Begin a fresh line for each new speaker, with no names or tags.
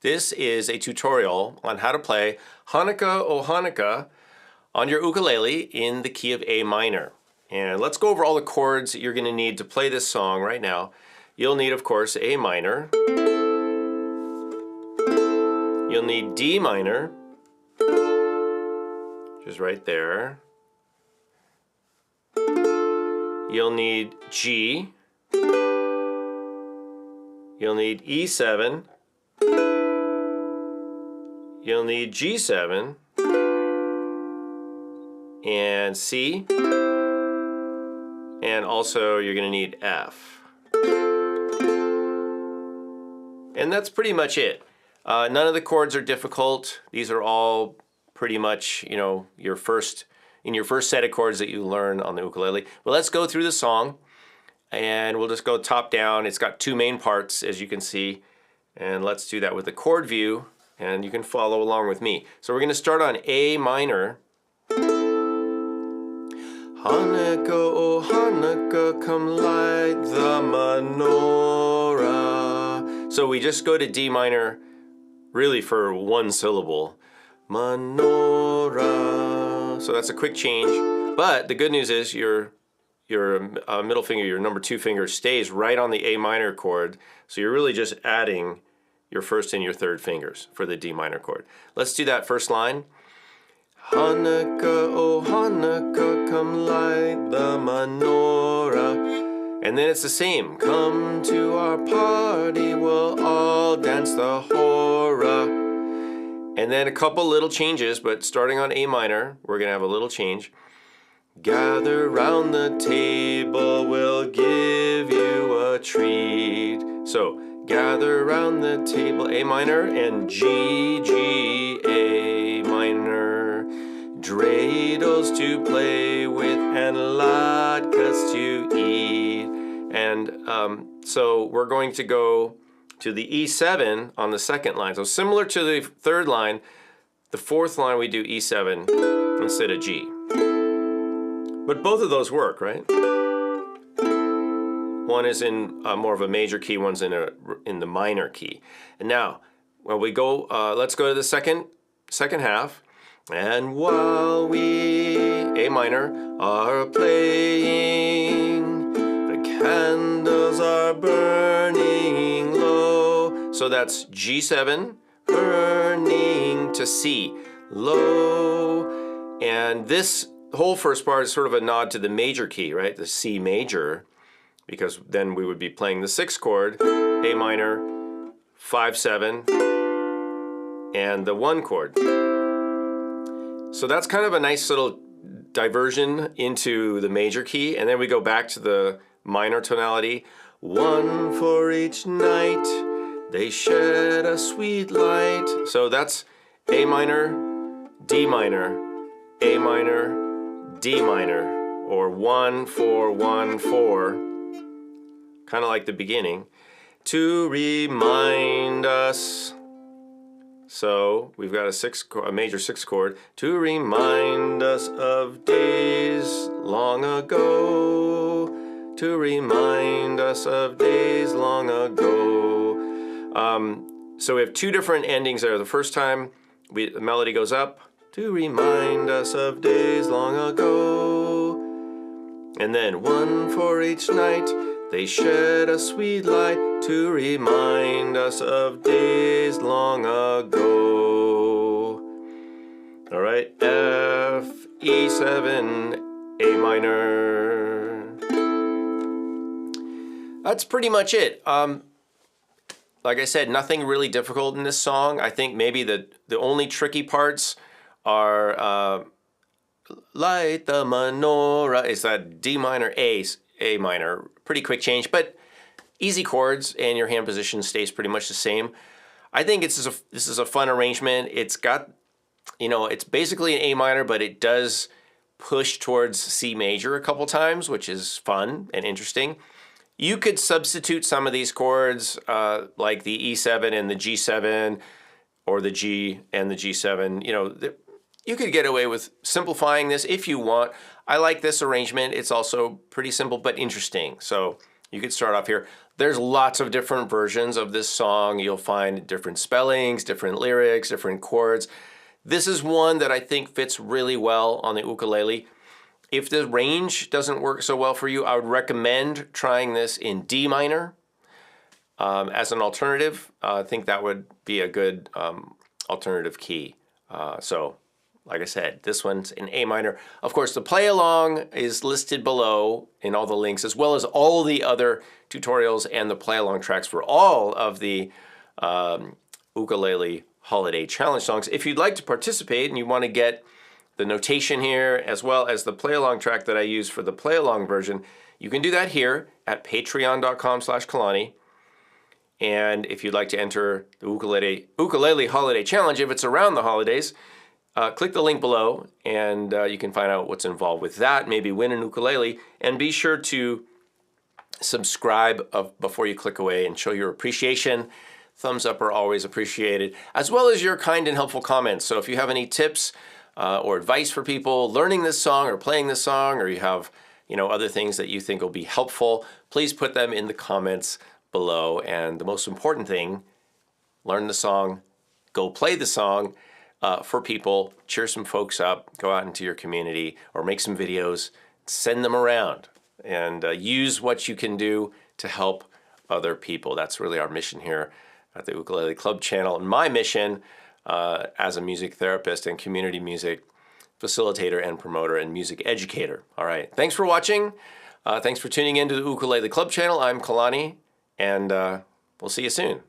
This is a tutorial on how to play Hanukkah, oh Hanukkah on your ukulele in the key of A minor. And let's go over all the chords that you're going to need to play this song right now. You'll need, of course, A minor. You'll need D minor, which is right there. You'll need G. You'll need E7. You'll need G7 and C, and also you're going to need F. And that's pretty much it. None of the chords are difficult. These are all pretty much, your first set of chords that you learn on the ukulele. Well, let's go through the song, and we'll just go top down. It's got two main parts, as you can see, and let's do that with the chord view, and you can follow along with me. So we're going to start on A minor. Hanukkah, oh Hanukkah, come light the menorah. So we just go to D minor really for one syllable. Menorah. So that's a quick change. But the good news is your middle finger, your number 2 finger, stays right on the A minor chord. So you're really just adding your first and your third fingers for the D minor chord. Let's do that first line. Hanukkah, oh Hanukkah, come light the menorah. And then it's the same. Come to our party, we'll all dance the hora. And then a couple little changes, but starting on A minor, we're going to have a little change. Gather round the table, we'll give you a treat. So, gather round the table, A minor, and G, G, A minor. Dreidels to play with and latkes to eat. And so we're going to go to the E7 on the second line. So similar to the third line, the fourth line we do E7 instead of G. But both of those work, right? One is in more of a major key, one's in the minor key. And now, when we go, let's go to the second half. And while we, A minor, are playing, the candles are burning low. So that's G7, burning to C, low. And this whole first part is sort of a nod to the major key, right? The C major, because then we would be playing the 6th chord, A minor, 5-7, and the 1 chord. So that's kind of a nice little diversion into the major key, and then we go back to the minor tonality. One for each night, they shed a sweet light. So that's A minor, D minor, A minor, D minor, or 1-4-1-4, kind of like the beginning, to remind us. So we've got a major 6th chord, to remind us of days long ago, to remind us of days long ago. So we have two different endings there. The first time the melody goes up, to remind us of days long ago. And then one for each night, they shed a sweet light to remind us of days long ago. All right, F, E7, A minor. That's pretty much it. Like I said, nothing really difficult in this song. I think maybe the only tricky parts are light the menorah is that D minor, A minor. Pretty quick change, but easy chords, and your hand position stays pretty much the same. I think this is a fun arrangement. It's got, it's basically an A minor, but it does push towards C major a couple times, which is fun and interesting. You could substitute some of these chords, like the E7 and the G7, or the G and the G7. You could get away with simplifying this if you want. I like this arrangement. It's also pretty simple but interesting. So You could start off here. There's lots of different versions of this song. You'll find different spellings, different lyrics, different chords. This is one that I think fits really well on the ukulele. If the range doesn't work so well for you, I would recommend trying this in D minor as an alternative. I think that would be a good alternative key. Like I said, this one's in A minor. Of course, the play along is listed below in all the links, as well as all the other tutorials and the play along tracks for all of the ukulele holiday challenge songs. If you'd like to participate and you want to get the notation here, as well as the play along track that I use for the play along version, you can do that here at patreon.com/Kalani. And if you'd like to enter the ukulele holiday challenge, if it's around the holidays, click the link below and you can find out what's involved with that, maybe win an ukulele, and be sure to subscribe before you click away and show your appreciation. Thumbs up are always appreciated, as well as your kind and helpful comments. So if you have any tips or advice for people learning this song or playing this song, or you have other things that you think will be helpful, please put them in the comments below. And the most important thing, learn the song, go play the song for people, cheer some folks up, go out into your community or make some videos, send them around, and use what you can do to help other people. That's really our mission here at the Ukulele Club channel, and my mission as a music therapist and community music facilitator and promoter and music educator. All right, thanks for watching. Thanks for tuning in to the Ukulele Club channel. I'm Kalani, and we'll see you soon.